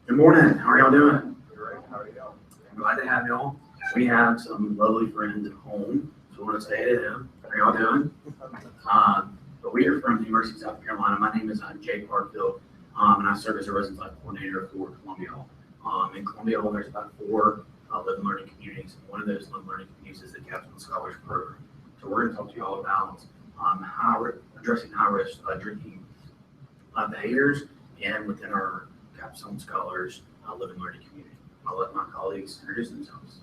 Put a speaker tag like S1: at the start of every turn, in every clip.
S1: Good morning. How are y'all doing?
S2: Great. How are y'all?
S1: I'm glad to have y'all. We have some lovely friends at home, so I want to say hey to them. How are y'all doing? But we are from the University of South Carolina. My name is Jake Hartfield, and I serve as a residence life coordinator for Columbia Hall. In Columbia Hall, there's about 4 live and learning communities, and one of those live and learning communities is the Capstone Scholars Program. So we're going to talk to you all about addressing high-risk drinking behaviors and within our Capstone Scholars live and learning community. I'll let my colleagues introduce themselves.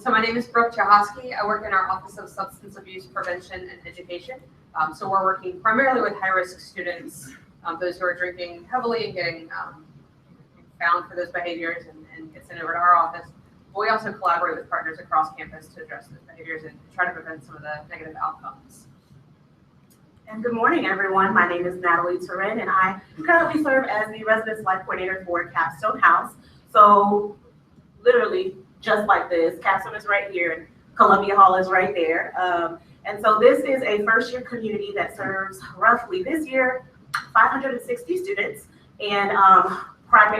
S3: So my name is Brooke Jahoski. I work in our Office of Substance Abuse Prevention and Education. So we're working primarily with high-risk students, those who are drinking heavily and getting found for those behaviors and get sent over to our office. But we also collaborate with partners across campus to address those behaviors and try to prevent some of the negative outcomes.
S4: And good morning, everyone. My name is Nathalie Turrene, and I currently serve as the Residence Life Coordinator for Capstone House. So literally, just like this, Capstone is right here, and Columbia Hall is right there. And so this is a first-year community that serves roughly, this year, 560 students. And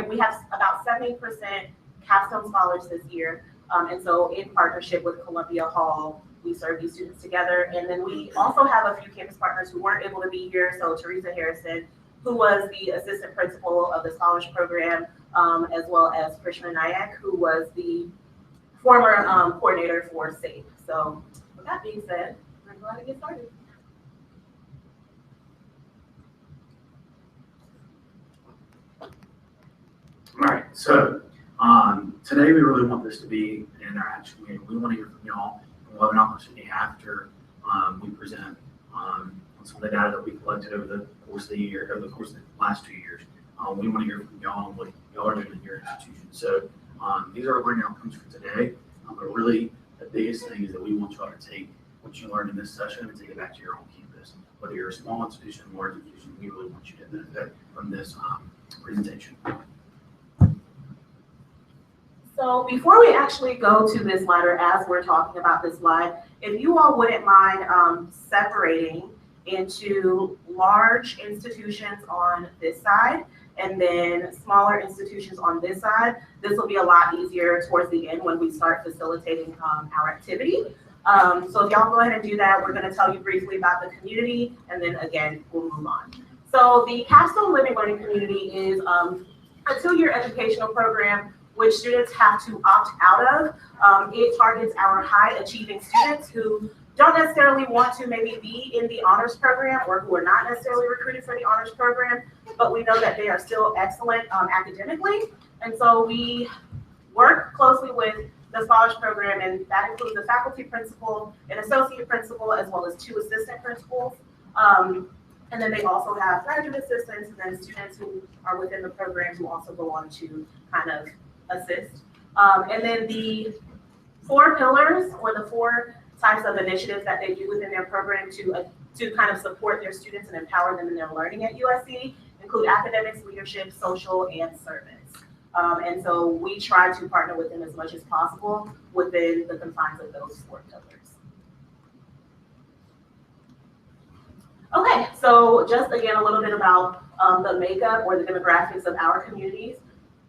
S4: we have about 70% Capstone Scholars this year. And so in partnership with Columbia Hall, we serve these students together. And then we also have a few campus partners who weren't able to be here. So Theresa Harrison, who was the assistant principal of the Scholars Program, as well as Krishna Nayak, who was the former coordinator for SAFE. So with that being said, we're going to get started.
S1: All right, so today we really want this to be an interaction meeting. We want to hear from y'all. We'll have an opportunity after we present on some of the data that we collected over the course of the year, over the course of the last 2 years. We want to hear from y'all on what y'all are doing in your institution. So these are our learning outcomes for today. But really, the biggest thing is that we want y'all to take what you learned in this session and take it back to your own campus. Whether you're a small institution, large institution, we really want you to benefit from this presentation.
S4: So before we actually go to this slide, or as we're talking about this slide, if you all wouldn't mind separating into large institutions on this side and then smaller institutions on this side, this will be a lot easier towards the end when we start facilitating our activity. So if y'all go ahead and do that, we're going to tell you briefly about the community, and then again, we'll move on. So the Capstone Living Learning Community is a 2-year educational program which students have to opt out of. It targets our high achieving students who don't necessarily want to maybe be in the honors program or who are not necessarily recruited for the honors program, but we know that they are still excellent academically. And so we work closely with the Scholars Program, and that includes a faculty principal, an associate principal, as well as 2 assistant principals. And then they also have graduate assistants and then students who are within the program who also go on to kind of assist. And then the 4 pillars, or the 4 types of initiatives that they do within their program to kind of support their students and empower them in their learning at USC include academics, leadership, social, and service. And so we try to partner with them as much as possible within the confines of those 4 pillars. Okay, so just again, a little bit about the makeup or the demographics of our communities.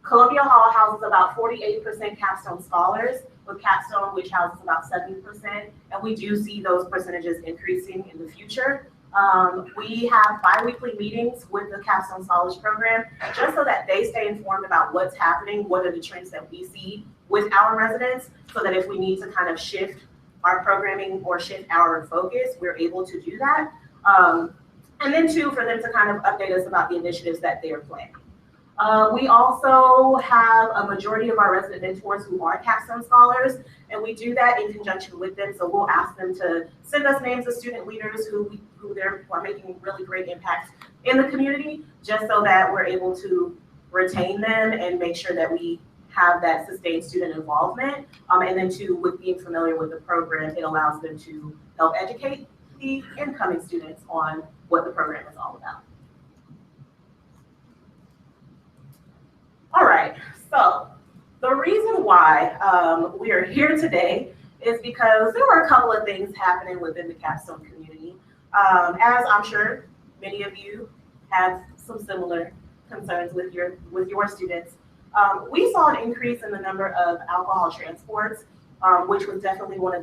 S4: Columbia Hall houses about 48% Capstone Scholars, with Capstone, which houses about 70%, and we do see those percentages increasing in the future. We have bi-weekly meetings with the Capstone Scholars Program, just so that they stay informed about what's happening, what are the trends that we see with our residents, so that if we need to kind of shift our programming or shift our focus, we're able to do that. And then 2, for them to kind of update us about the initiatives that they are planning. We also have a majority of our resident mentors who are Capstone Scholars, and we do that in conjunction with them. So we'll ask them to send us names of student leaders who are making really great impacts in the community, just so that we're able to retain them and make sure that we have that sustained student involvement. And then 2, with being familiar with the program, it allows them to help educate the incoming students on what the program is all about. All right, so the reason why we are here today is because there were a couple of things happening within the Capstone community. As I'm sure many of you have some similar concerns with your students. We saw an increase in the number of alcohol transports, which was definitely one of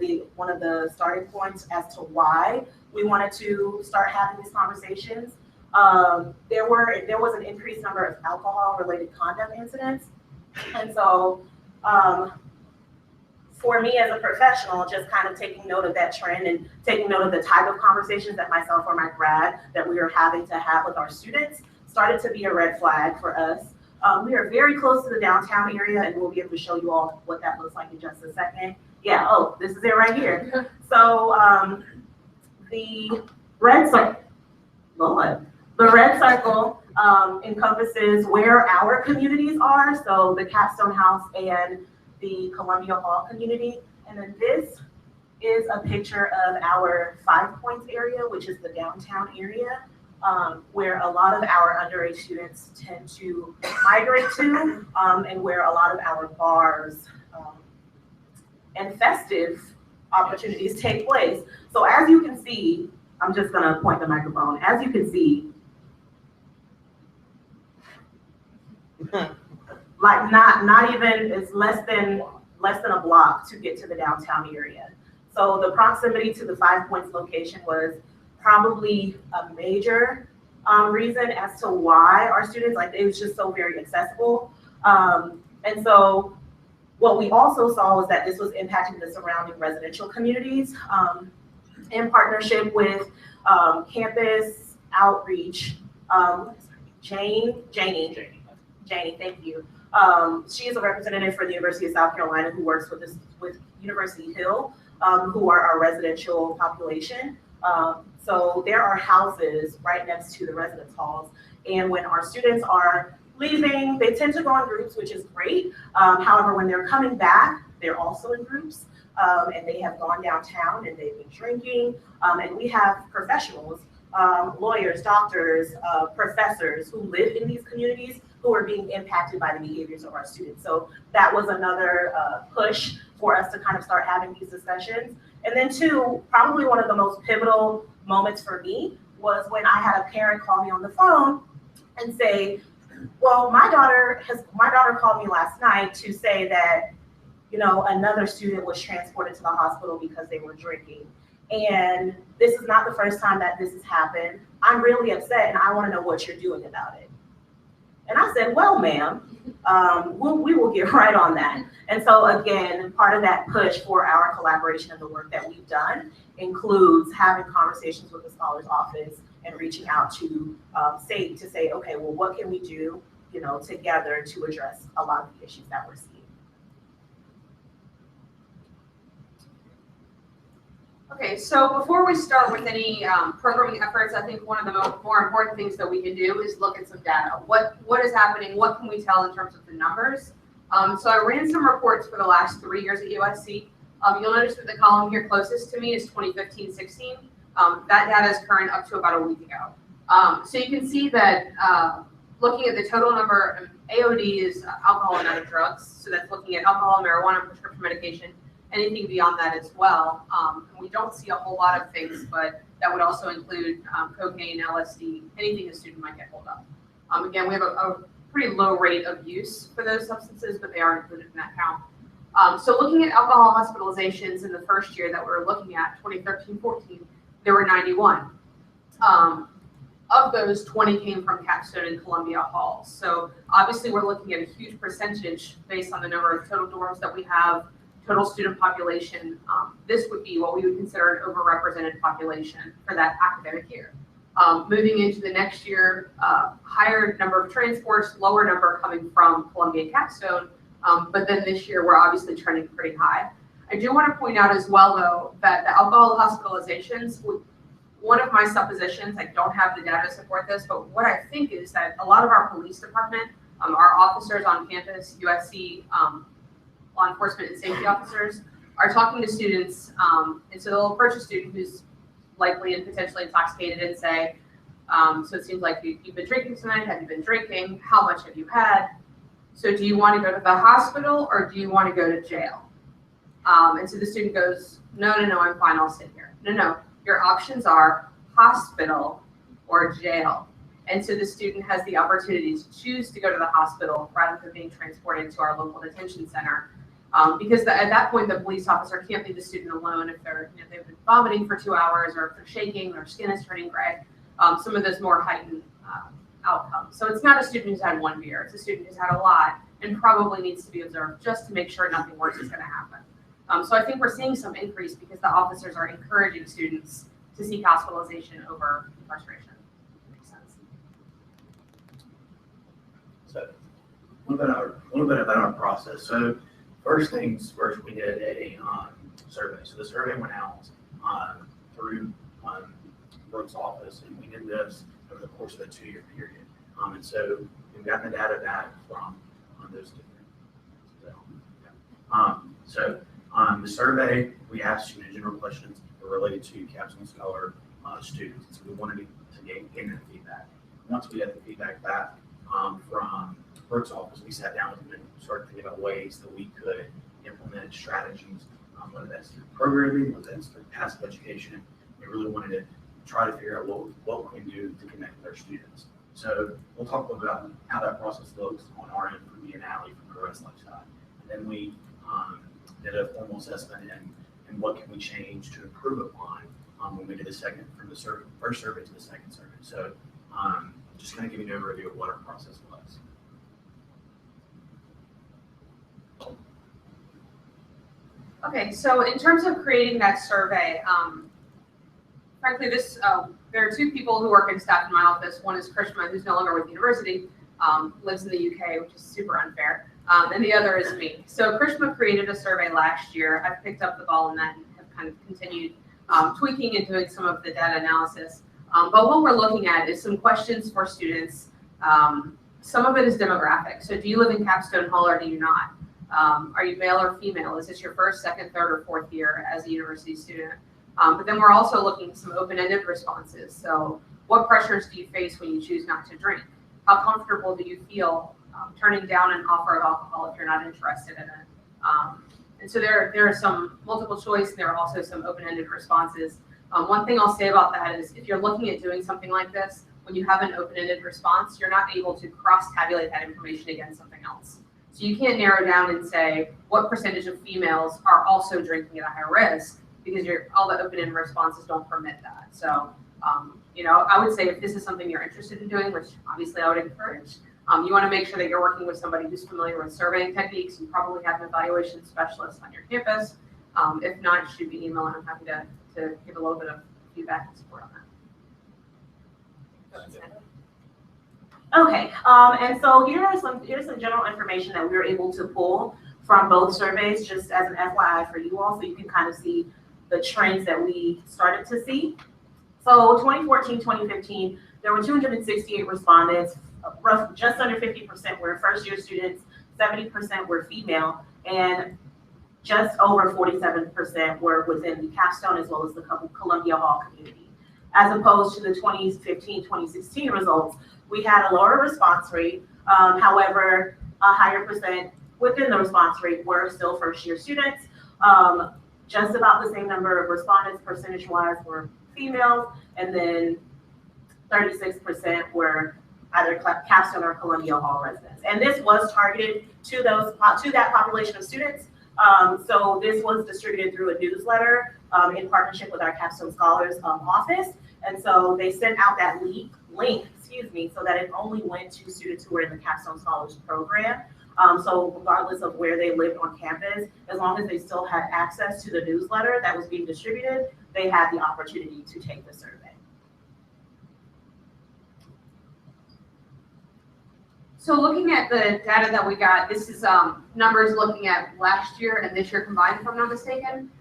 S4: the starting points as to why we wanted to start having these conversations. There was an increased number of alcohol-related conduct incidents, and so for me as a professional, just kind of taking note of that trend and taking note of the type of conversations that myself or my grad that we were having to have with our students started to be a red flag for us. We are very close to the downtown area, and we'll be able to show you all what that looks like in just a second. Yeah, oh, this is it right here. So the red circle, the red circle encompasses where our communities are, so the Capstone House and the Columbia Hall community. And then this is a picture of our 5 Points area, which is the downtown area, where a lot of our underage students tend to migrate to, and where a lot of our bars and festive opportunities take place. So as you can see, I'm just gonna point the microphone. As you can see, like not even, it's less than a block to get to the downtown area. So the proximity to the 5 Points location was probably a major reason as to why our students, like, it was just so very accessible. And so what we also saw was that this was impacting the surrounding residential communities. In partnership with campus outreach, Janie, thank you. She is a representative for the University of South Carolina who works with University Hill, who are our residential population. So there are houses right next to the residence halls. And when our students are leaving, they tend to go in groups, which is great. However, when they're coming back, they're also in groups. And they have gone downtown and they've been drinking. And we have professionals, lawyers, doctors, professors who live in these communities who are being impacted by the behaviors of our students. So that was another push for us to kind of start having these discussions. And then two, probably one of the most pivotal moments for me was when I had a parent call me on the phone and say, well, my daughter called me last night to say that, you know, another student was transported to the hospital because they were drinking. And this is not the first time that this has happened. I'm really upset and I want to know what you're doing about it. And I said, well, ma'am, we will get right on that. And so again, part of that push for our collaboration and the work that we've done includes having conversations with the Scholar's Office and reaching out to say, okay, well, what can we do, you know, together to address a lot of the issues that we're seeing.
S3: Okay, so before we start with any programming efforts, I think one of the more important things that we can do is look at some data. What is happening? What can we tell in terms of the numbers? So I ran some reports for the last 3 years at USC. You'll notice that the column here closest to me is 2015-16. That data is current up to about a week ago. So you can see that looking at the total number, AOD is alcohol and other drugs. So that's looking at alcohol, marijuana, prescription medication, anything beyond that as well. And we don't see a whole lot of things, but that would also include cocaine, LSD, anything a student might get hold of. Again, we have a pretty low rate of use for those substances, but they are included in that count. So looking at alcohol hospitalizations in the first year that we're looking at, 2013-14, there were 91. Of those, 20 came from Capstone and Columbia Halls. So obviously we're looking at a huge percentage based on the number of total dorms that we have, total student population. This would be what we would consider an overrepresented population for that academic year. Moving into the next year, higher number of transports, lower number coming from Columbia and Capstone, but then this year we're obviously trending pretty high. I do want to point out as well, though, that the alcohol hospitalizations, one of my suppositions, I don't have the data to support this, but what I think is that a lot of our police department, our officers on campus, USC, law enforcement and safety officers are talking to students, and so they'll approach a student who's likely and potentially intoxicated and say, so it seems like you've been drinking tonight, have you been drinking, how much have you had, so do you want to go to the hospital or do you want to go to jail? And so the student goes, no, I'm fine, I'll sit here. No, your options are hospital or jail. And so the student has the opportunity to choose to go to the hospital rather than being transported to our local detention center. Because at that point, the police officer can't leave the student alone if they've been vomiting for 2 hours, or if they're shaking, their skin is turning gray, some of those more heightened outcomes. So it's not a student who's had one beer, it's a student who's had a lot and probably needs to be observed just to make sure nothing worse is going to happen. So I think we're seeing some increase because the officers are encouraging students to seek hospitalization over incarceration. Makes sense.
S1: So a little bit about our process. So first things first, we did a survey. So the survey went out through Brooke's office, and we did this over the course of a 2-year period. And so we've gotten the data back from those different. The survey, we asked general questions related to Capstone Scholar students. So we wanted to gain that feedback. Once we got the feedback back from Brooke's office, we sat down with them and started thinking about ways that we could implement strategies, whether that's through programming, whether that's through passive education. We really wanted to try to figure out what we can do to connect with our students. So we'll talk a little bit about how that process looks on our end for me and Nathalie from the Rest Lifestyle. And then we did a formal assessment and what can we change to improve upon when we did the first survey to the second survey. So just kind of give you an overview of what our process was.
S3: Okay, so in terms of creating that survey, frankly, there are 2 people who work in staff in my office. One is Krishma, who's no longer with the university, lives in the UK, which is super unfair, and the other is me. So Krishma created a survey last year. I've picked up the ball in that and have kind of continued tweaking and doing some of the data analysis. But what we're looking at is some questions for students. Some of it is demographic. So do you live in Capstone Hall or do you not? Are you male or female? Is this your first, second, third, or fourth year as a university student? But then we're also looking at some open-ended responses. So what pressures do you face when you choose not to drink? How comfortable do you feel turning down an offer of alcohol if you're not interested in it? And so there are some multiple choice, and there are also some open-ended responses. One thing I'll say about that is if you're looking at doing something like this, when you have an open-ended response, you're not able to cross-tabulate that information against something else. So you can't narrow down and say what percentage of females are also drinking at a high risk, because all the open-ended responses don't permit that. So, I would say if this is something you're interested in doing, which obviously I would encourage, you want to make sure that you're working with somebody who's familiar with surveying techniques. You probably have an evaluation specialist on your campus. If not, shoot me an email, and I'm happy to give a little bit of feedback and support on that.
S4: Okay, and so here's some general information that we were able to pull from both surveys, just as an FYI for you all, so you can kind of see the trends that we started to see. So 2014, 2015, there were 268 respondents, just under 50% were first-year students, 70% were female, and just over 47% were within the Capstone as well as the Columbia Hall community. As opposed to the 2015, 2016 results, we had a lower response rate. However, a higher percent within the response rate were still first-year students. Just about the same number of respondents percentage-wise were females, and then 36% were either Capstone or Columbia Hall residents. And this was targeted to that population of students. So this was distributed through a newsletter in partnership with our Capstone Scholars office. And so they sent out that link, so that it only went to students who were in the Capstone Scholars program. So regardless of where they lived on campus, as long as they still had access to the newsletter that was being distributed, they had the opportunity to take the survey.
S3: So looking at the data that we got, this is numbers looking at last year and this year combined, if I'm not mistaken.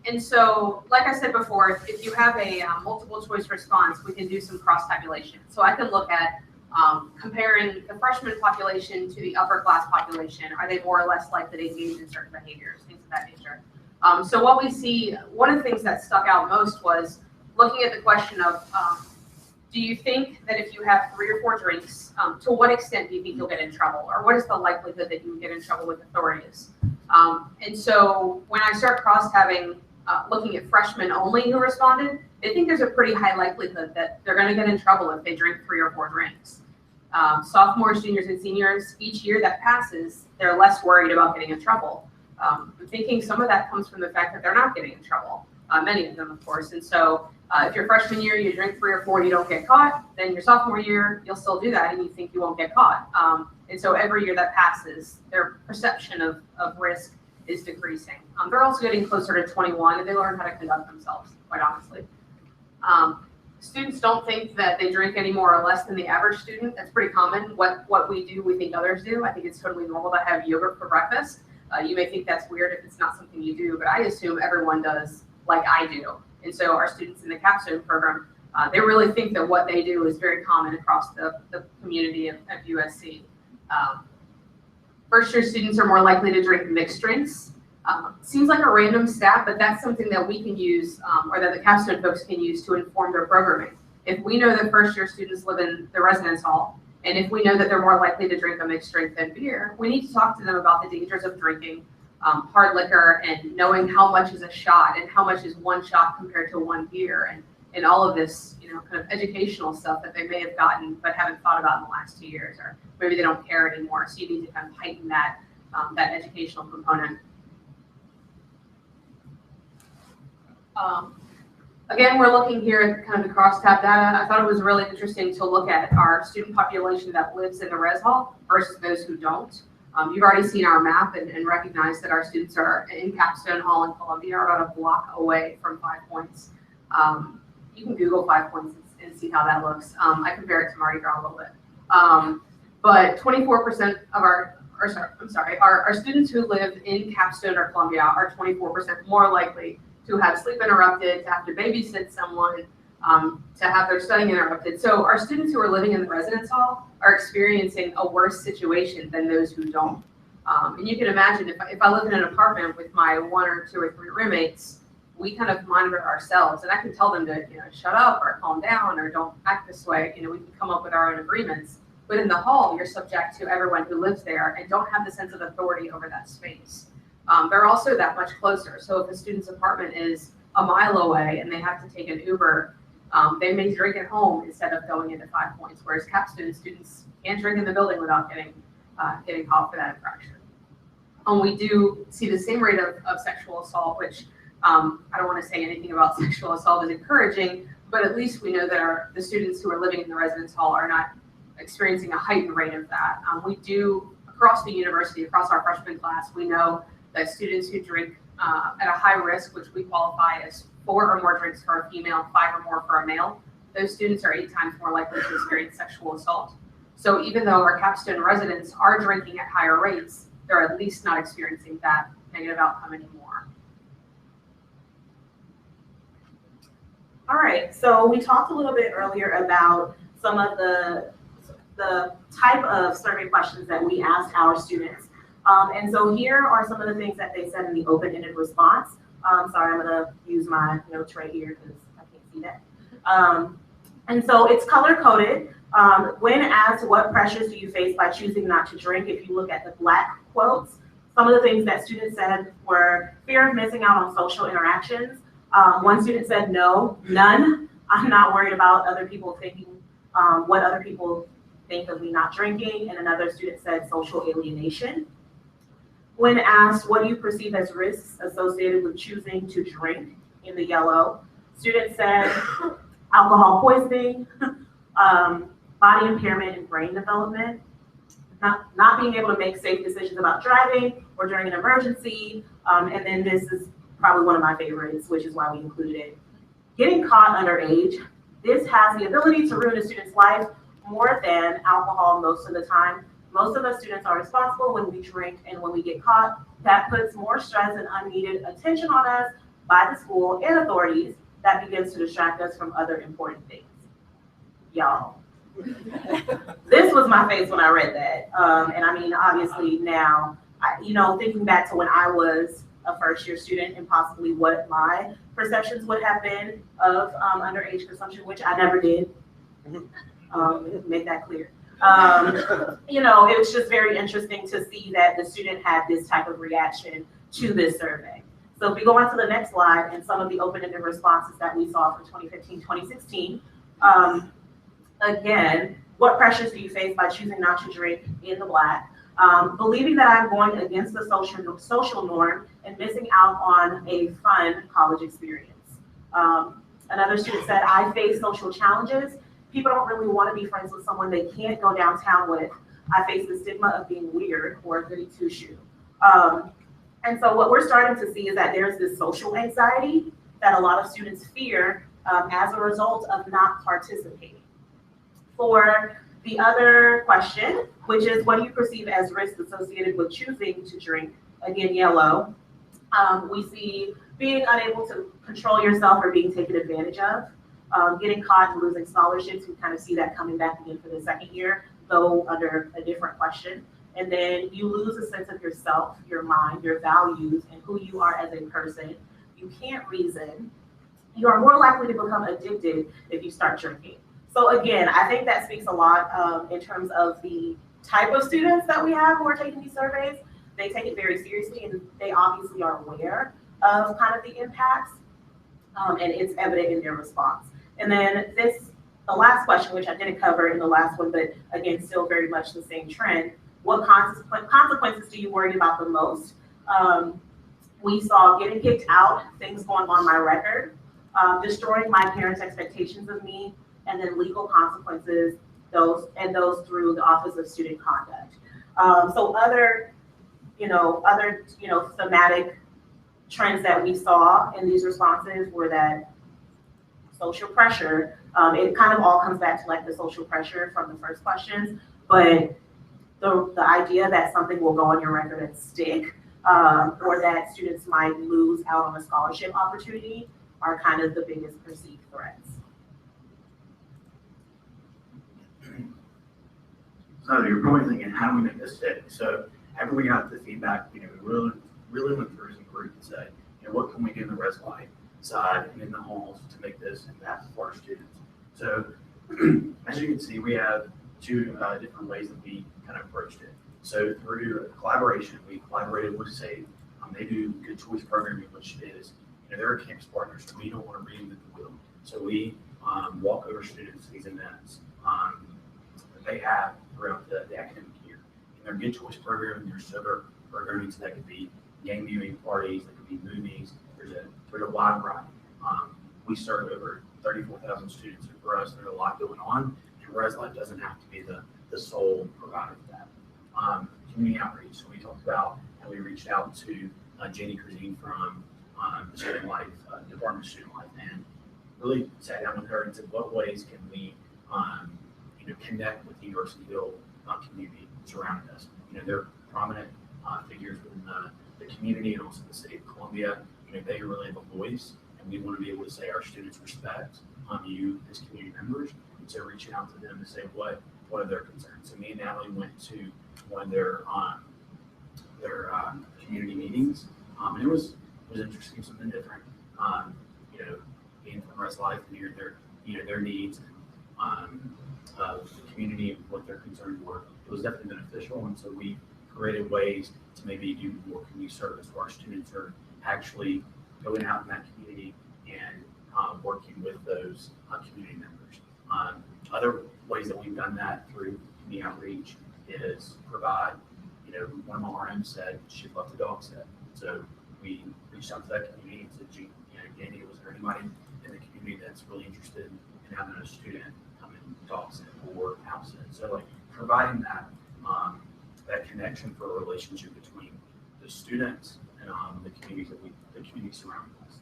S3: And so, like I said before, if you have a multiple choice response, we can do some cross tabulation. So I can look at comparing the freshman population to the upper class population. Are they more or less likely to engage in certain behaviors, things of that nature? So what we see, one of the things that stuck out most was looking at the question of, do you think that if you have 3 or 4 drinks, to what extent do you think you'll get in trouble? Or what is the likelihood that you would get in trouble with authorities? And so when I start cross-tabbing, looking at freshmen only who responded, they think there's a pretty high likelihood that they're going to get in trouble if they drink 3 or 4 drinks. Sophomores, juniors, and seniors, each year that passes, they're less worried about getting in trouble. I'm thinking some of that comes from the fact that they're not getting in trouble, many of them, of course. And so if your freshman year you drink 3 or 4, you don't get caught, then your sophomore year, you'll still do that and you think you won't get caught. And so every year that passes, their perception of risk is decreasing. They're also getting closer to 21 and they learn how to conduct themselves, quite honestly. Students don't think that they drink any more or less than the average student. That's pretty common. What we do, we think others do. I think it's totally normal to have yogurt for breakfast. You may think that's weird if it's not something you do, but I assume everyone does like I do. And so our students in the capstone program, they really think that what they do is very common across the community of USC. First year students are more likely to drink mixed drinks. Seems like a random stat, but that's something that we can use, or that the capstone folks can use to inform their programming. If we know that first year students live in the residence hall, and if we know that they're more likely to drink a mixed drink than beer, we need to talk to them about the dangers of drinking hard liquor and knowing how much is a shot and how much is 1 shot compared to 1 beer and all of this, kind of educational stuff that they may have gotten but haven't thought about in the last 2 years, or maybe they don't care anymore. So you need to kind of heighten that educational component. Again, we're looking here at kind of the crosstab data. I thought it was really interesting to look at our student population that lives in the res hall versus those who don't. You've already seen our map and recognized that our students are in Capstone Hall in Columbia, are about a block away from 5 Points. You can Google 5 Points and see how that looks. I compare it to Mardi Gras a little bit. But 24% of our students who live in Capstone or Columbia are 24% more likely to have sleep interrupted, to have to babysit someone, to have their studying interrupted. So our students who are living in the residence hall are experiencing a worse situation than those who don't. And you can imagine if I live in an apartment with my 1 or 2 or 3 roommates, we kind of monitor ourselves, and I can tell them to shut up or calm down or don't act this way. We can come up with our own agreements. But in the hall, you're subject to everyone who lives there and don't have the sense of authority over that space. They're also that much closer. So if a student's apartment is a mile away and they have to take an Uber, they may drink at home instead of going into 5 Points, whereas capstone students can't drink in the building without getting caught for that infraction. We do see the same rate of sexual assault, which I don't want to say anything about sexual assault is encouraging, but at least we know that the students who are living in the residence hall are not experiencing a heightened rate of that. We do, across the university, across our freshman class, we know that students who drink at a high risk, which we qualify as 4 or more drinks for a female, 5 or more for a male, those students are 8 times more likely to experience sexual assault. So even though our capstone residents are drinking at higher rates, they're at least not experiencing that negative outcome anymore.
S4: All right, so we talked a little bit earlier about some of the type of survey questions that we asked our students. And so here are some of the things that they said in the open-ended response. Sorry, I'm gonna use my notes right here because I can't see that. And so it's color-coded. When asked what pressures do you face by choosing not to drink, if you look at the black quotes, some of the things that students said were fear of missing out on social interactions. One student said no, none. I'm not worried about other people thinking, what other people think of me not drinking. And another student said social alienation. When asked what do you perceive as risks associated with choosing to drink, in the yellow, students said alcohol poisoning, body impairment and brain development, not being able to make safe decisions about driving or during an emergency, and then this is probably one of my favorites, which is why we included it. Getting caught underage. This has the ability to ruin a student's life more than alcohol most of the time. Most of us students are responsible when we drink, and when we get caught, that puts more stress and unneeded attention on us by the school and authorities. That begins to distract us from other important things. Y'all, this was my face when I read that. And I mean, obviously now, thinking back to when I was a first-year student and possibly what my perceptions would have been of underage consumption, which I never did. Make that clear. It was just very interesting to see that the student had this type of reaction to this survey. So if we go on to the next slide and some of the open-ended responses that we saw from 2015, 2016, again, what pressures do you face by choosing not to drink in the Black? Believing that I'm going against the social norm and missing out on a fun college experience. Another student said, I face social challenges. People don't really want to be friends with someone they can't go downtown with. I face the stigma of being weird or a goody two-shoe. And so what we're starting to see is that there's this social anxiety that a lot of students fear as a result of not participating. For the other question, which is what do you perceive as risks associated with choosing to drink? Again, yellow. We see being unable to control yourself or being taken advantage of, getting caught and losing scholarships. We kind of see that coming back again for the second year, though under a different question. And then you lose a sense of yourself, your mind, your values, and who you are as a person. You can't reason. You are more likely to become addicted if you start drinking. So again, I think that speaks a lot in terms of the type of students that we have who are taking these surveys. They take it very seriously, and they obviously are aware of kind of the impacts, and it's evident in their response. And then the last question, which I didn't cover in the last one, but again, still very much the same trend. What consequences do you worry about the most? We saw getting kicked out, things going on my record, destroying my parents' expectations of me, and then legal consequences, those through the Office of Student Conduct. So other thematic trends that we saw in these responses were that social pressure, it kind of all comes back to like the social pressure from the first questions, but the idea that something will go on your record and stick, or that students might lose out on a scholarship opportunity are kind of the biggest perceived threats.
S1: So you're probably thinking, how do we make this stick? So after we got the feedback, we really went through as a group and said, what can we do in the res life side and in the halls to make this impactful for our students? So as you can see, we have two different ways that we kind of approached it. So through collaboration, we collaborated with SAFE. They do good choice programming, which is, they're a campus partner, so we don't want to reinvent the wheel. So we walk over students to these events that they have throughout the academic year. And their good choice programming, their sober programming, so that could be game viewing parties, that could be movies. There's a wide variety. We serve over 34,000 students, so for us, there's a lot going on. Res Life doesn't have to be the sole provider for that. Community outreach. So we talked about how we reached out to Janie Cuisine from the Student Life, Department of Student Life, and really sat down with her and said, what ways can we connect with the Universityville community surrounding us? They're prominent figures within the community and also the city of Columbia. They really have a voice, and we want to be able to say our students respect you as community members. So reaching out to them to say what are their concerns. So me and Nathalie went to one of their community meetings, and it was interesting, something different. Being from Res Life and hearing their needs and the community and what their concerns were. It was definitely beneficial, and so we created ways to maybe do more community service where our students are actually going out in that community and working with those community members. Other ways that we've done that through community outreach is provide, one of my RMs said she'd love to dog sit. So we reached out to that community and said, Danny, was there anybody in the community that's really interested in having a student come and dog sit or house sit? So like providing that connection for a relationship between the students and the communities the community surrounding us.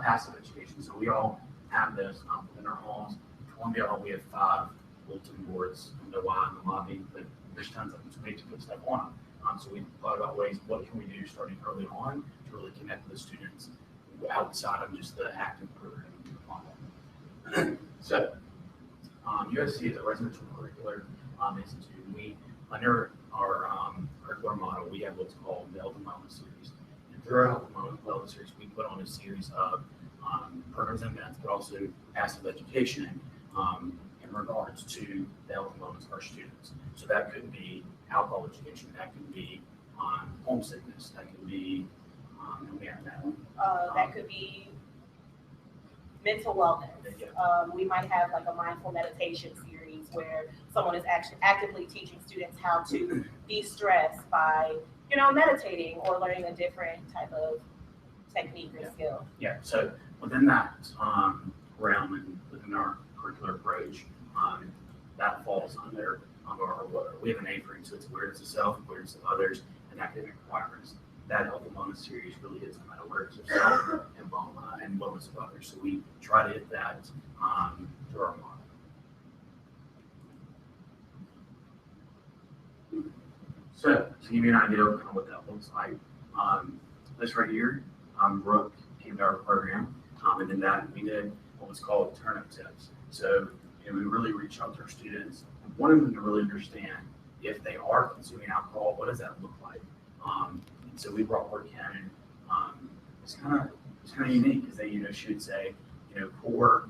S1: Passive education. So we all have this within our halls. Columbia, we have 5 bulletin boards in the Y in the lobby, but there's tons of them, so we need to put stuff on them. So we thought about ways, what can we do starting early on to really connect with the students outside of just the active programming. So USC is a residential curricular institute. We, under our curricular model, we have what's called the Health and Wellness Series. And throughout the Wellness Series, we put on a series of programs and events, but also passive education in regards to the health and wellness of our students. So that could be alcohol education, that could be homesickness, that could be And we have that one.
S4: That could be mental wellness. We might have like a mindful meditation series where someone is actually actively teaching students how to de-stress by, meditating or learning a different type of technique or skill.
S1: Yeah, so within that realm and within our curricular approach, that falls under we have a name for it, so it's awareness of self, awareness of others, and academic requirements. That health and wellness series really is about awareness of self and wellness of others. So we try to hit that through our model. So to give you an idea of kind of what that looks like, this right here, Brooke came to our program, and in that we did what was called turn-up tips. So we really reach out to our students and wanted them to really understand if they are consuming alcohol, what does that look like? And so we brought Brooke in, and it's kind of unique because they, she would say, pour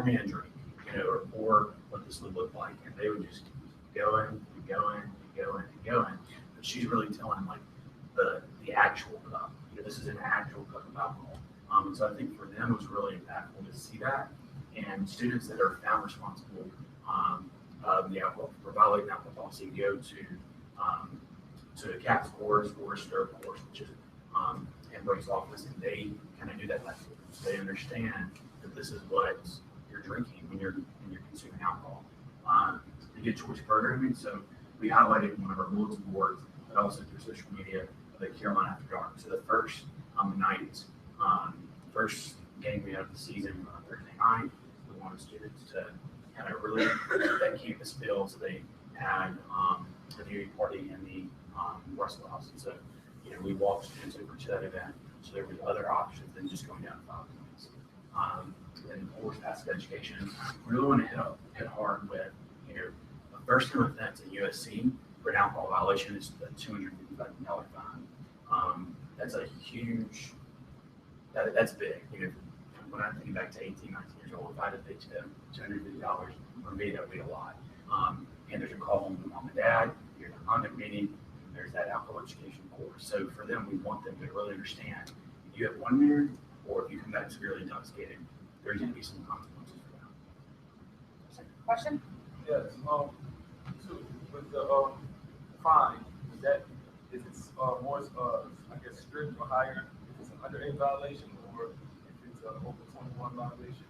S1: me a drink, or pour what this would look like, and they would just keep going, keep going, keep going, keep going. But she's really telling like the actual cup. This is an actual cup of alcohol. And so I think for them it was really impactful to see that. And students that are found responsible the alcohol for violating alcohol policy go to a CAPS course or a STIR course, which is in Brooke's office, and they kind of do that lesson. So they understand that this is what you're drinking when you're consuming alcohol. The good choice programming. So we highlighted in one of our bulletin boards, but also through social media, the Carolina After Dark. So the first night, first game we had of the season, Thursday night, we wanted students to kind of really get that campus feel. So they had a viewing party in the Russell House. And so, we walked students over to that event. So there were other options than just going down 5 minutes. And of course, passive education. We really want to hit hard with, a first-time offense at USC for an alcohol violation is a $255 fine. That's a huge, that's big. When I think back to 18, 19 years old, if I had to pay $250, for me, that would be a lot. And there's a call home to mom and dad, you're in a conduct meeting, and there's that alcohol education course. So for them, we want them to really understand if you have one year, or if you come back severely intoxicated, there's going to be some consequences for that.
S3: Question?
S2: Yes. So with the fine, is it more I guess strict or higher if it's an underage violation or if it's an over 21 violation?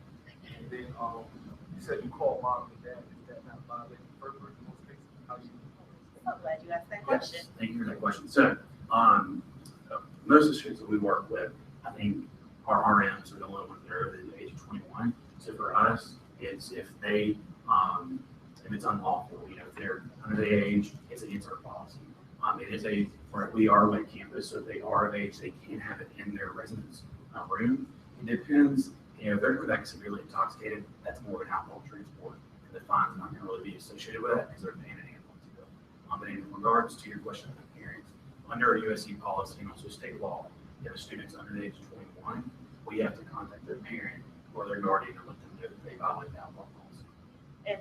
S2: And then you said you called mom and dad. Is that not violating further in most cases? How do you?
S4: I'm glad you asked that question.
S1: Yes, thank you for that question. So most of the students that we work with, I think, are RMs are the only ones that are over the age of 21. So for us, it's if they if it's unlawful, if they're under the age, it's against our policy. It is we are a wet campus, so if they are of age, they can have it in their residence room. It depends, if they're coming back severely intoxicated, that's more of an alcohol transport. And the fine's not going to really be associated with that because they're paying an ambulance bill. But in regards to your question about parents, under a USC policy and also state law, if a student's under the age of 21, we have to contact their parent or their guardian and let them know that they violate the alcohol policy.
S4: And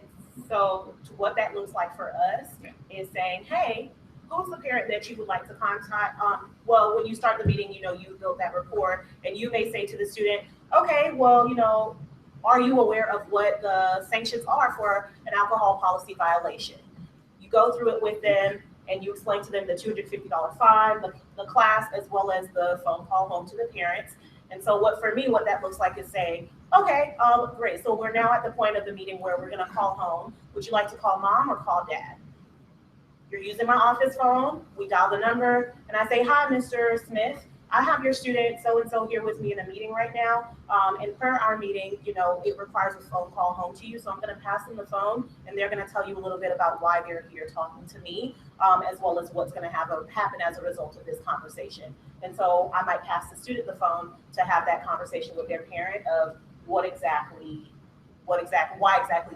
S4: so what that looks like for us is saying, hey, who's the parent that you would like to contact? Well, when you start the meeting, you build that rapport, and you may say to the student, okay, well, are you aware of what the sanctions are for an alcohol policy violation? You go through it with them, and you explain to them the $250 fine, the class, as well as the phone call home to the parents. And so what that looks like is saying, okay, great. So we're now at the point of the meeting where we're going to call home. Would you like to call mom or call dad? You're using my office phone. We dial the number, and I say, hi, Mr. Smith. I have your student so-and-so here with me in a meeting right now. And per our meeting, it requires a phone call home to you. So I'm going to pass them the phone, and they're going to tell you a little bit about why they're here talking to me, as well as what's going to happen as a result of this conversation. And so I might pass the student the phone to have that conversation with their parent of why exactly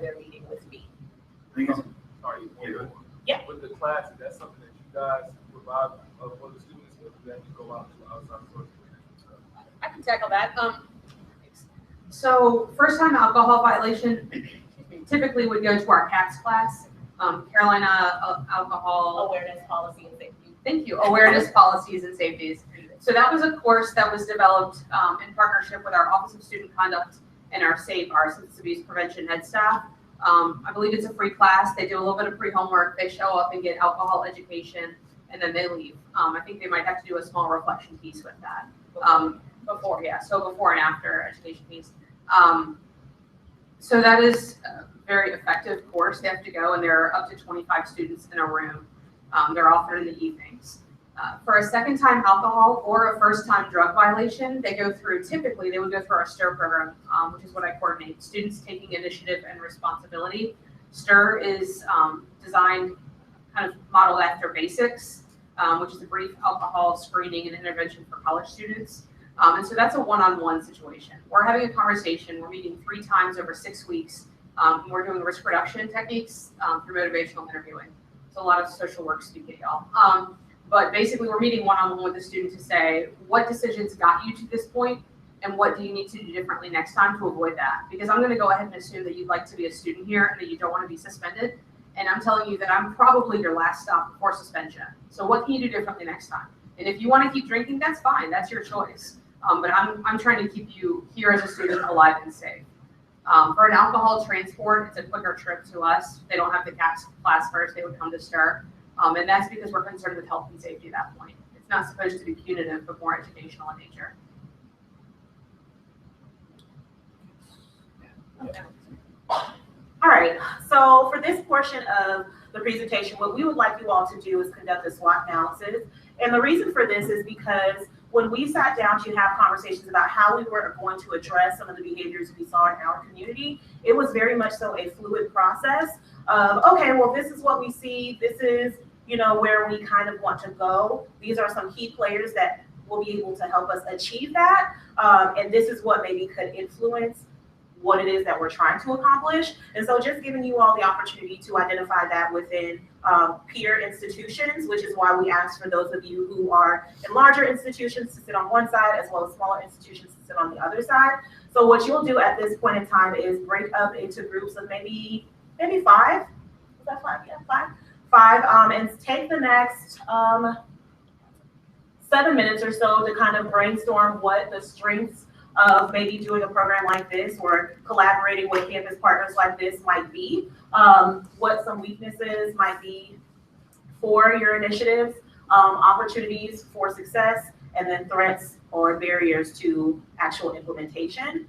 S4: they're meeting with me.
S2: Sorry,
S4: Yeah.
S2: With the class, is that something that you guys provide for the students, or do that you go out to outside sources?
S3: I can tackle that. So first time alcohol violation typically would go to our CATS class, Carolina Alcohol
S4: Awareness Policy and Safety.
S3: Thank you. Awareness Policies and Safeties. So that was a course that was developed in partnership with our Office of Student Conduct and our SAFE, our Substance Abuse Prevention Head staff. I believe it's a free class. They do a little bit of pre-homework. They show up and get alcohol education, and then they leave. I think they might have to do a small reflection piece with that. Before and after education piece. So that is a very effective course. They have to go, and there are up to 25 students in a room. They're often in the evenings. For a second-time alcohol or a first-time drug violation, typically they would go through our STIR program, which is what I coordinate, Students Taking Initiative and Responsibility. STIR is designed, kind of modeled after BASICS, which is a brief alcohol screening and intervention for college students. And so that's a one-on-one situation. We're having a conversation, we're meeting 3 times over 6 weeks. We're doing risk reduction techniques through motivational interviewing. It's a lot of social work speaking, y'all. But basically, we're meeting one-on-one with the student to say, what decisions got you to this point, and what do you need to do differently next time to avoid that? Because I'm going to go ahead and assume that you'd like to be a student here and that you don't want to be suspended. And I'm telling you that I'm probably your last stop before suspension. So what can you do differently next time? And if you want to keep drinking, that's fine. That's your choice. But I'm trying to keep you here as a student, alive and safe. For an alcohol transport, it's a quicker trip to us. They don't have to class first. They would come to STIR. And that's because we're concerned with health and safety at that point. It's not supposed to be punitive, but more educational in nature.
S4: All right, so for this portion of the presentation, what we would like you all to do is conduct a SWOT analysis. And the reason for this is because when we sat down to have conversations about how we were going to address some of the behaviors we saw in our community, it was very much so a fluid process of, okay, well, this is what we see. This is, where we kind of want to go. These are some key players that will be able to help us achieve that. And this is what maybe could influence what it is that we're trying to accomplish. And so just giving you all the opportunity to identify that within peer institutions, which is why we ask for those of you who are in larger institutions to sit on one side, as well as smaller institutions to sit on the other side. So what you'll do at this point in time is break up into groups of maybe 5. Is that 5? Yeah, 5. And take the next 7 minutes or so to kind of brainstorm what the strengths of maybe doing a program like this or collaborating with campus partners like this might be, what some weaknesses might be for your initiatives, opportunities for success, and then threats or barriers to actual implementation.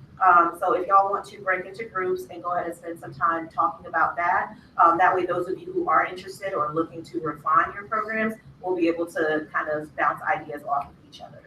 S4: So if y'all want to break into groups and go ahead and spend some time talking about that, that way those of you who are interested or looking to refine your programs will be able to kind of bounce ideas off of each other's.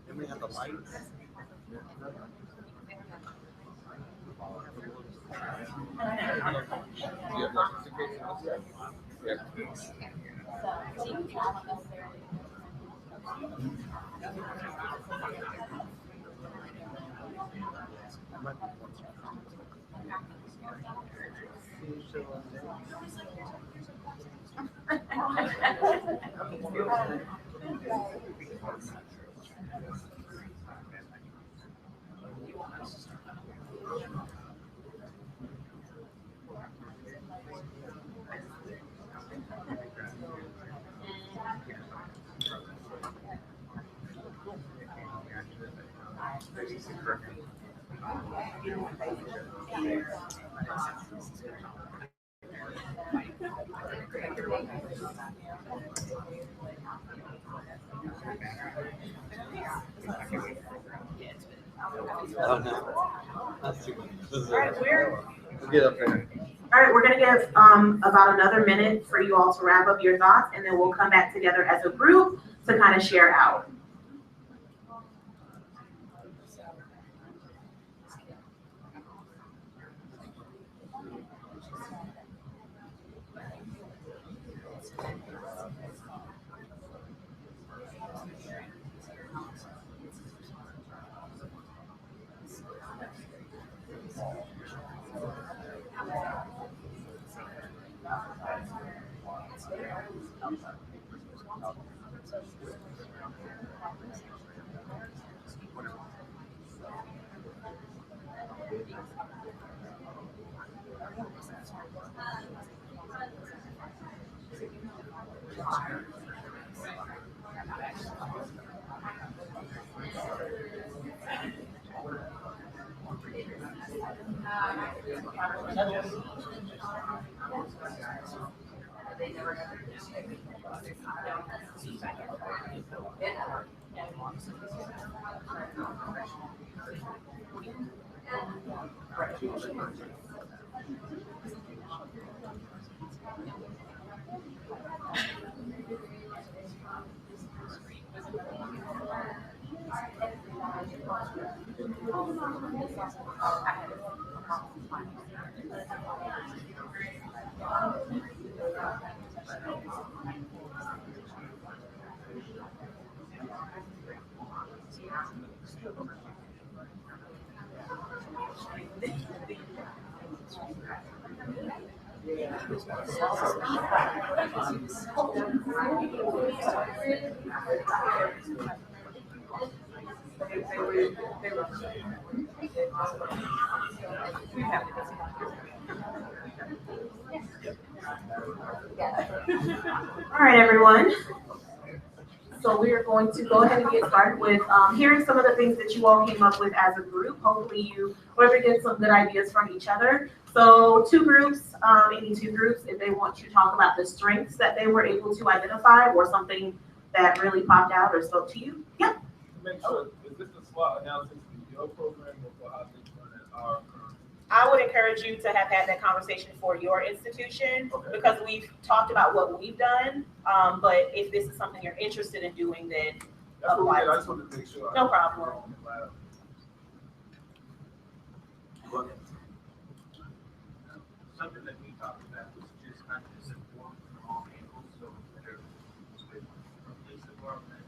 S5: Then we have the lights. You have justification also? Oh, no. That's too much.
S4: All right,
S5: We'll get up there.
S4: All right, we're gonna give about another minute for you all to wrap up your thoughts, and then we'll come back together as a group to kind of share out. All right, everyone. So we are going to go ahead and get started with hearing some of the things that you all came up with as a group. Hopefully you were able to get some good ideas from each other. So two groups, any two groups, if they want to talk about the strengths that they were able to identify or something that really popped out or spoke to you. Yep.
S2: To make sure, is this the SWOT analysis for your program or for how things run at our current?
S4: I would encourage you to have had that conversation for your institution,
S2: Okay.
S4: because we've talked about what we've done. But if this is something you're interested in doing, then
S2: That's what we
S4: apply.
S2: did. I just wanted to make sure.
S4: No problem.
S6: Something that we talked about was just kind of support from all angles, so whether it's with the police department,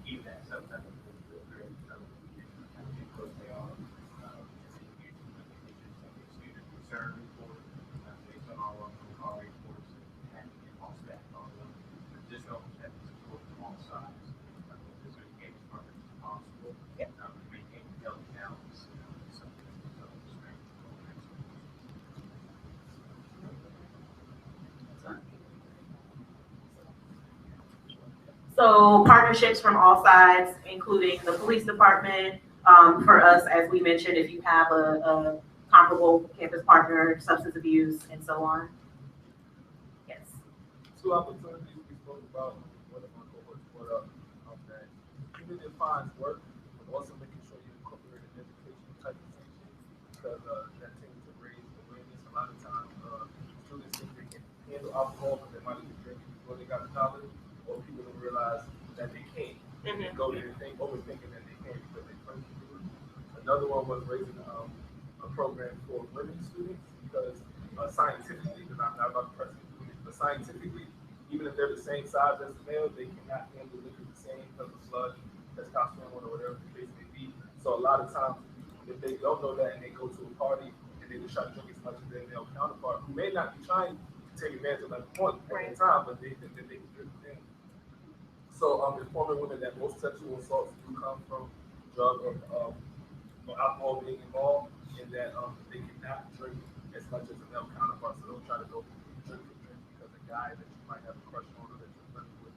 S6: even that sometimes it's very, because they are, student concern report, based on all of our reports and all staff, all of them, just help have support from all sides. This is as far as possible, maintain health balance, something.
S4: So partnerships from all sides, including the police department, for us, as we mentioned, if you have a comparable campus partner, substance abuse, and so on. Yes.
S2: Two opportunities we spoke about, one of my cohorts brought up, that even if fines work, but also making sure you incorporate an educational type of teaching, because that tends to raise awareness. A lot of times, students think they can handle alcohol, but they might have been drinking before they got to college, or people don't realize that they can't. And go there and overthinking that they can't because they drink. Another one was raising a program for women students, because scientifically, because I'm not about to press it, but scientifically, even if they're the same size as the male, they cannot handle liquor the same because of blood, testosterone, or whatever the case may be. So a lot of times, if they don't know that and they go to a party and they just try to drink as much as their male counterpart, who may not be trying to take advantage of that point at the time, but they think that they can drink things. So informing women that most sexual assaults do come from drug or alcohol being involved, and that they cannot drink as much as a male counterpart, so don't try to go drink for drink because a guy that you might have a crush on or that you're friendly with.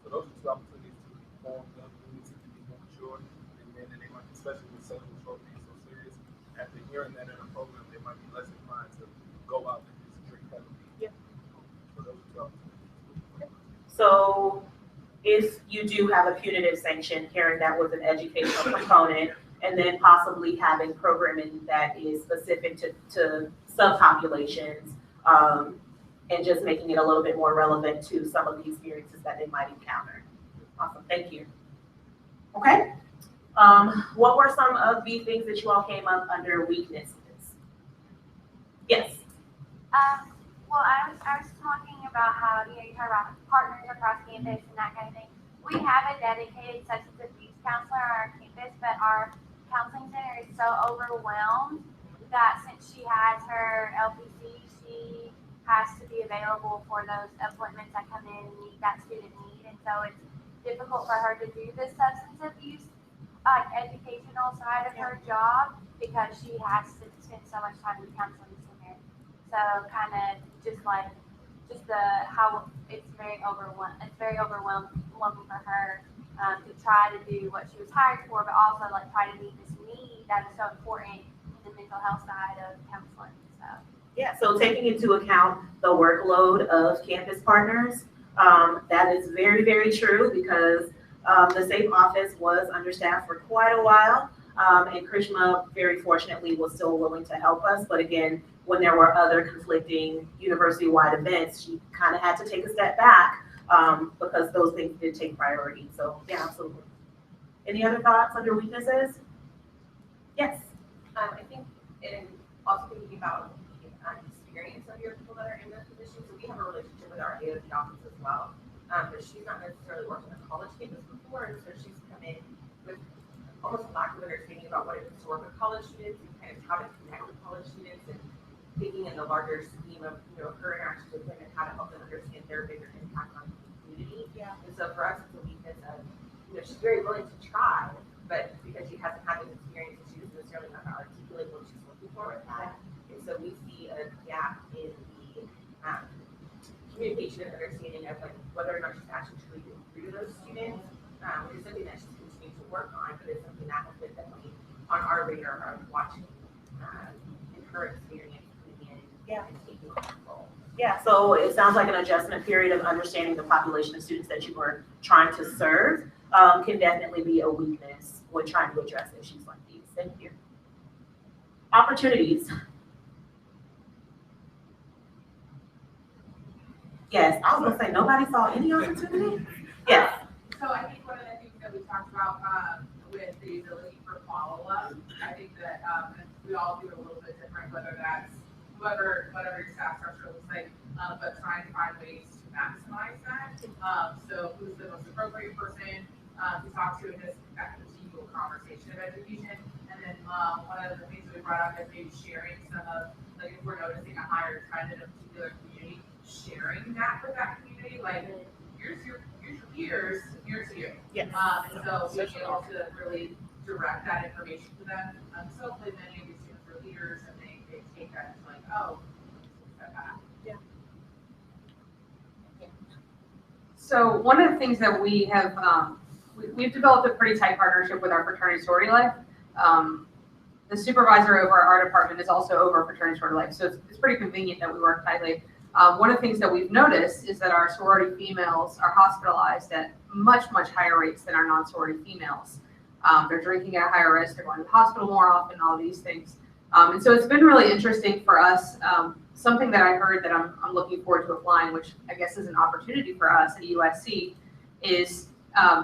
S2: So those are two opportunities to inform them, women to be more mature, and then they might, especially with sexual assault being so serious, after hearing that in a program, they might be less inclined to go out and just drink heavily.
S4: Yeah.
S2: So those are two opportunities.
S4: So if you do have a punitive sanction, pairing that with an educational component, and then possibly having programming that is specific to subpopulations, and just making it a little bit more relevant to some of the experiences that they might encounter. Awesome, thank you. Okay, what were some of the things that you all came up under weaknesses? Yes.
S7: Well, I was talking about how, you heard about partners across campus and that kind of thing. We have a dedicated substance abuse counselor on our campus, but our counseling center is so overwhelmed that since she has her LPC, she has to be available for those appointments that come in and meet that student need. And so it's difficult for her to do the substance abuse educational side of her job because she has to spend so much time in the counseling center. So kind of how it's very overwhelming. It's very overwhelming for her to try to do what she was hired for, but also like try to meet this need that is so important in the mental health side of counseling. So
S4: yeah, so taking into account the workload of campus partners, that is very, very true because the SAFE office was understaffed for quite a while, and Krishma very fortunately was still willing to help us. But again, when there were other conflicting university-wide events, she kind of had to take a step back because those things did take priority. So yeah, absolutely. Any other thoughts under weaknesses? Yes.
S8: I think in also thinking about the experience of your people that are in this position, so we have a relationship with our AOD office as well, but she's not necessarily worked on a college campus before, and so she's come in with almost a lack of understanding about what it is to work with college students and kind of how to connect with college students and thinking in the larger scheme of, her interactions with them and how to help them understand their bigger impact on the community. Yeah. And so for us, it's a weakness of, she's very willing to try, but because she hasn't had this experience, she doesn't necessarily know how to articulate what she's looking for with that. And so we see a gap in the communication and understanding of like whether or not she's actually truly getting through to those students, which is something that she's continuing to work on, but it's something that has been definitely on our radar of watching in her experience.
S4: Yeah.
S8: And taking control.
S4: Yeah, so it sounds like an adjustment period of understanding the population of students that you are trying to serve can definitely be a weakness when trying to address issues like these. Thank you. Opportunities. Yes, I was gonna say nobody saw any opportunity. Yes.
S9: So I think one of the things that we talked about with the ability for follow-up, I think that we all do it a little bit different, whether that's whatever your staff structure looks like, but trying to find ways to maximize that. So who's the most appropriate person to talk to in this continual conversation of education? And then one of the things that we brought up is maybe sharing some of, like if we're noticing a higher trend in a particular community, sharing that with that community, like here's your peers, here's you.
S4: Yes.
S9: And so being able to really direct that information to them. So hopefully many of these students are leaders and they take that as like, oh, step back.
S4: Yeah.
S3: So one of the things that we have, we've developed a pretty tight partnership with our fraternity sorority life. The supervisor over our department is also over fraternity sorority life, so it's pretty convenient that we work tightly. One of the things that we've noticed is that our sorority females are hospitalized at much higher rates than our non-sorority females. They're drinking at a higher risk, they're going to the hospital more often, all these things. And so it's been really interesting for us. Something that I heard that I'm looking forward to applying, which I guess is an opportunity for us at USC, is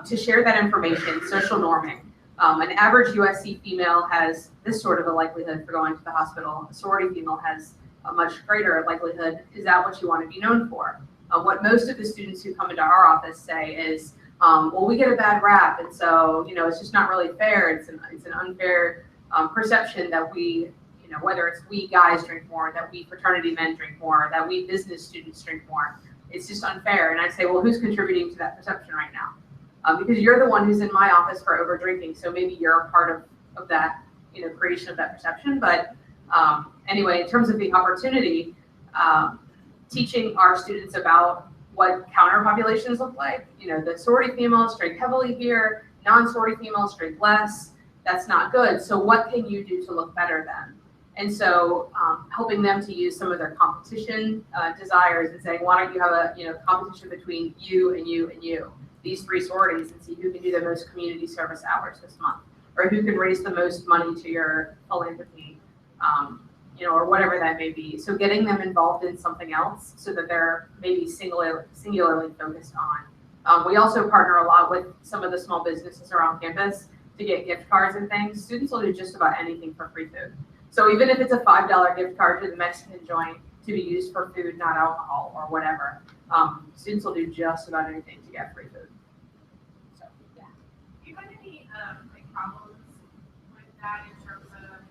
S3: to share that information, social norming. An average USC female has this sort of a likelihood for going to the hospital. A sorority female has a much greater likelihood. Is that what you want to be known for? What most of the students who come into our office say is, well, we get a bad rap, and so it's just not really fair. It's an unfair perception that we, whether it's we guys drink more, that we fraternity men drink more, that we business students drink more. It's just unfair. And I say, well, who's contributing to that perception right now? Because you're the one who's in my office for over drinking, so maybe you're a part of that, creation of that perception. But anyway, in terms of the opportunity, teaching our students about what counter populations look like. The sorority females drink heavily here, non-sorority females drink less. That's not good. So what can you do to look better then? And so helping them to use some of their competition desires and saying, why don't you have a competition between you and you and you? these 3 sororities and see who can do the most community service hours this month, or who can raise the most money to your philanthropy, or whatever that may be. So getting them involved in something else so that they're maybe singularly focused on. We also partner a lot with some of the small businesses around campus to get gift cards and things. Students will do just about anything for free food. So even if it's a $5 gift card to the Mexican joint to be used for food, not alcohol or whatever, students will do just about anything to get free food. So, yeah.
S9: Do you find any problems with that in terms of,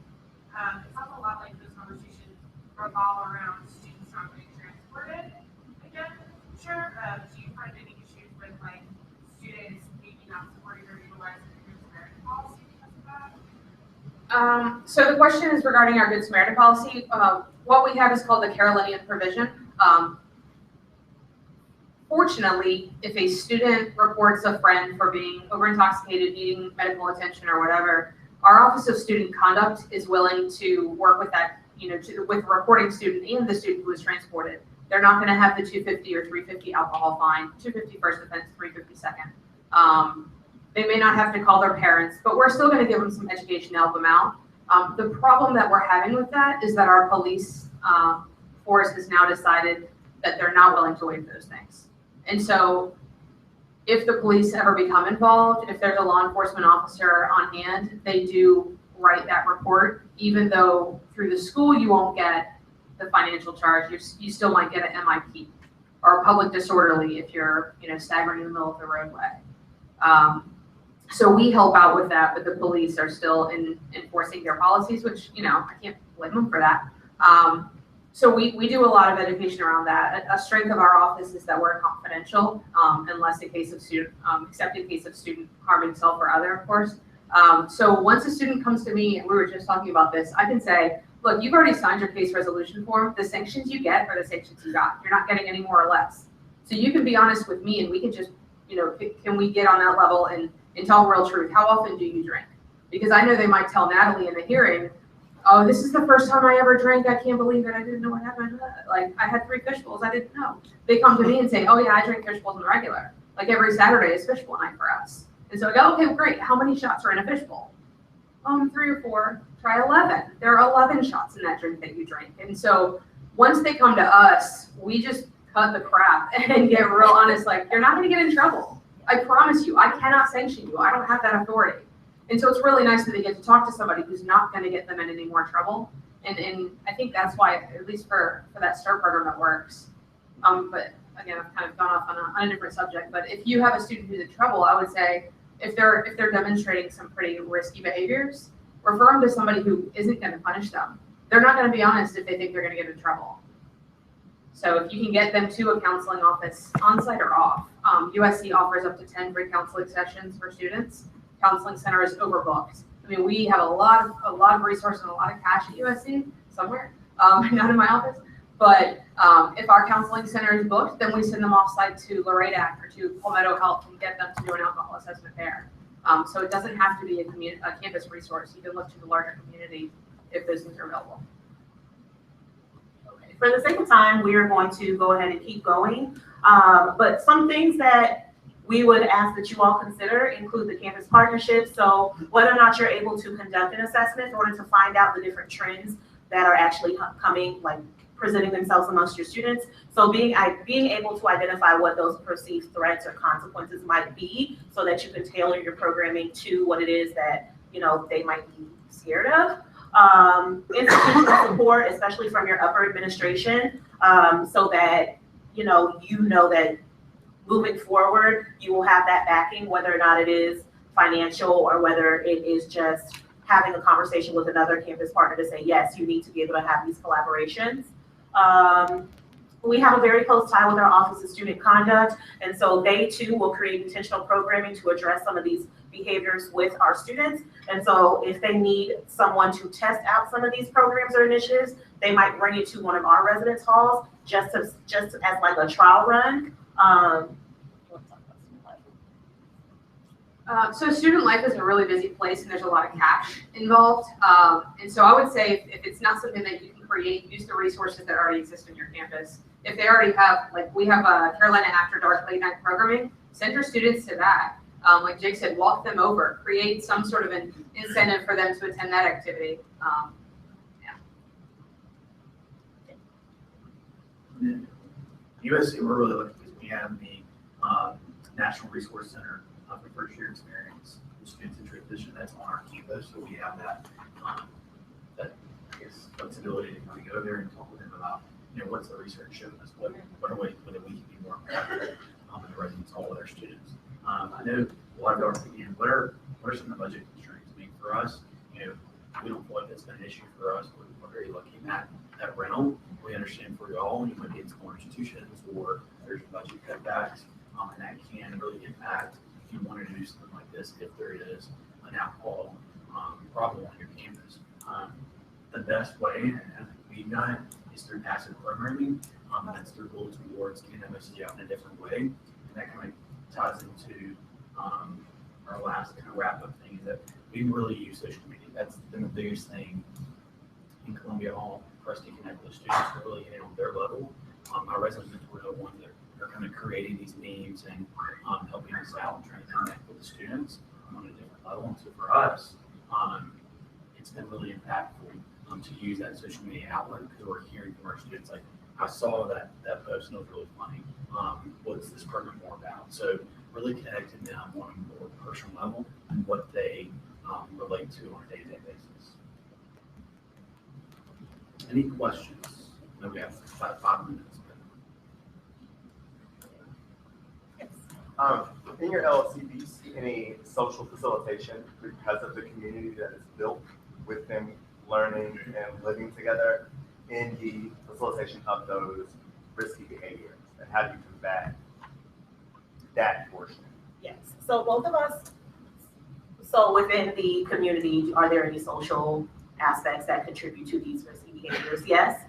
S9: it sounds a lot like this conversation revolve around students not getting transported again, sure. Do you find any issues with students maybe not supporting or utilizing the Good Samaritan policy because of that?
S3: So the question is regarding our Good Samaritan policy. What we have is called the Carolinian provision. Fortunately, if a student reports a friend for being over-intoxicated, needing medical attention or whatever, our Office of Student Conduct is willing to work with that, with the reporting student and the student who is transported. They're not going to have the $250 or $350 alcohol fine, $250 first offense, $350 second. They may not have to call their parents, but we're still going to give them some education to help them out. The problem that we're having with that is that our police force has now decided that they're not willing to waive those things. And so if the police ever become involved, if there's a law enforcement officer on hand, they do write that report, even though through the school you won't get the financial charge, you still might get an MIP or a public disorderly if you're staggering in the middle of the roadway. So we help out with that, but the police are still enforcing their policies, which, I can't blame them for that. So we do a lot of education around that. A strength of our office is that we're confidential, unless a case of student, except in case of student harming himself or other, of course. So once a student comes to me, and we were just talking about this, I can say, look, you've already signed your case resolution form. The sanctions you get are the sanctions you got. You're not getting any more or less. So you can be honest with me, and we can just, can we get on that level and tell real truth? How often do you drink? Because I know they might tell Nathalie in the hearing, oh, this is the first time I ever drank. I can't believe it. I didn't know what happened. Like, I had 3 fish bowls. I didn't know. They come to me and say, oh, yeah, I drink fish bowls on the regular. Like, every Saturday is fish bowl night for us. And so I go, okay, great. How many shots are in a fish bowl? 3 or 4. Try 11. There are 11 shots in that drink that you drink. And so once they come to us, we just cut the crap and get real honest. Like, you're not going to get in trouble. I promise you, I cannot sanction you. I don't have that authority. And so it's really nice that they get to talk to somebody who's not going to get them in any more trouble. And I think that's why, at least for that STAR program, it works. But again, I've kind of gone off on a different subject. But if you have a student who's in trouble, I would say if they're demonstrating some pretty risky behaviors, refer them to somebody who isn't going to punish them. They're not going to be honest if they think they're going to get in trouble. So if you can get them to a counseling office, on-site or off, USC offers up to 10 free counseling sessions for students. Counseling center is overbooked. I mean, we have a lot of resources and a lot of cash at USC somewhere, not in my office. But if our counseling center is booked, then we send them off-site to Loredac or to Palmetto Health and get them to do an alcohol assessment there. So it doesn't have to be a campus resource. You can look to the larger community if those things are available.
S4: Okay. For the sake of time, we are going to go ahead and keep going. But some things that we would ask that you all consider include the campus partnership. So whether or not you're able to conduct an assessment in order to find out the different trends that are actually coming, like presenting themselves amongst your students. So being able to identify what those perceived threats or consequences might be so that you can tailor your programming to what it is that, they might be scared of. Institutional support, especially from your upper administration, so that, you know that moving forward, you will have that backing, whether or not it is financial or whether it is just having a conversation with another campus partner to say, yes, you need to be able to have these collaborations. We have a very close tie with our Office of Student Conduct, and so they too will create intentional programming to address some of these behaviors with our students. And so if they need someone to test out some of these programs or initiatives, they might bring it to one of our residence halls just as like a trial run.
S3: So student life is a really busy place and there's a lot of cash involved. And so I would say if it's not something that you can create, use the resources that already exist in your campus. If they already have, like we have a Carolina After Dark late night programming, send your students to that. Like Jake said, walk them over, create some sort of an incentive for them to attend that activity.
S1: USC, we're really lucky because we have the National Resource Center for first year experience, the students in transition that's on our campus. So we have that, that I guess flexibility to kind of go there and talk with them about, what's the research showing us, what are ways that we can be more effective in the residents, all of our students. I know a lot of y'all are thinking, what are some of the budget constraints? I mean, for us, we don't feel like that's been an issue for us. We're very lucky in that realm. We understand for y'all, you might be in smaller institutions or there's budget cutbacks, and that can really impact if you wanted to do something like this, if there is an alcohol problem on your campus. The best way, and I think we've done it, is through passive programming. That's through bulletin boards, getting that message out in a different way. And that kind of ties into our last kind of wrap-up thing, is that we really use social media. That's been the biggest thing in Columbia Hall for us to connect with students to really get on their level. Our resident mentors are the ones that are kind of creating these memes and helping us out and trying to connect with the students on a different level. And so for us, it's been really impactful to use that social media outlet because we're hearing from our students, like, I saw that post and it was really funny. What's this program more about? So really connecting them on a more personal level and what they relate to on a day-to-day basis. Any questions? No, we have about 5 minutes.
S10: In your LLC, do you see any social facilitation because of the community that is built with them learning and living together in the facilitation of those risky behaviors? And how do you combat that portion?
S4: Yes, so both of us, so within the community, are there any social aspects that contribute to these risky behaviors? Yes,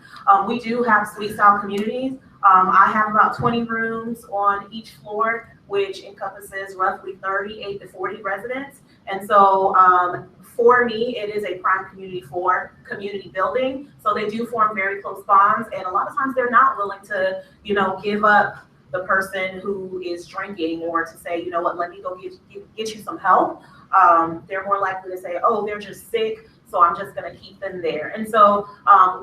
S4: we do have suite-style communities. I have about 20 rooms on each floor, which encompasses roughly 38 to 40 residents. And so for me, it is a prime community for community building. So they do form very close bonds. And a lot of times they're not willing to, give up the person who is drinking or to say, let me go get you some help. They're more likely to say, oh, they're just sick, so I'm just going to keep them there. And so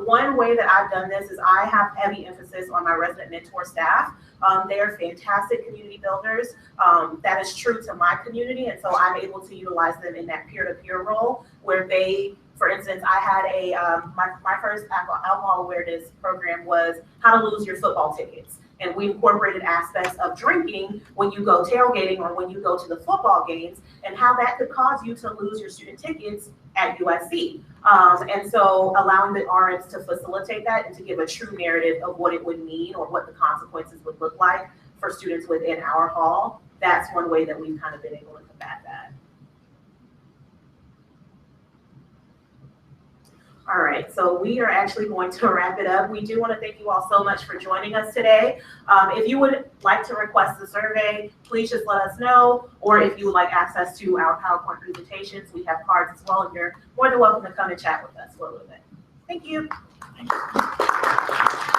S4: one way that I've done this is I have heavy emphasis on my resident mentor staff. They are fantastic community builders. That is true to my community. And so I'm able to utilize them in that peer-to-peer role where they, for instance, I had my first alcohol awareness program was how to lose your football tickets. And we incorporated aspects of drinking when you go tailgating or when you go to the football games and how that could cause you to lose your student tickets at USC. And so allowing the RNs to facilitate that and to give a true narrative of what it would mean or what the consequences would look like for students within our hall, that's one way that we've kind of been able to combat that. All right, so we are actually going to wrap it up. We do want to thank you all so much for joining us today. If you would like to request the survey, please just let us know. Or if you would like access to our PowerPoint presentations, we have cards as well, and you're more than welcome to come and chat with us for a little bit. Thank you.
S1: Thank you.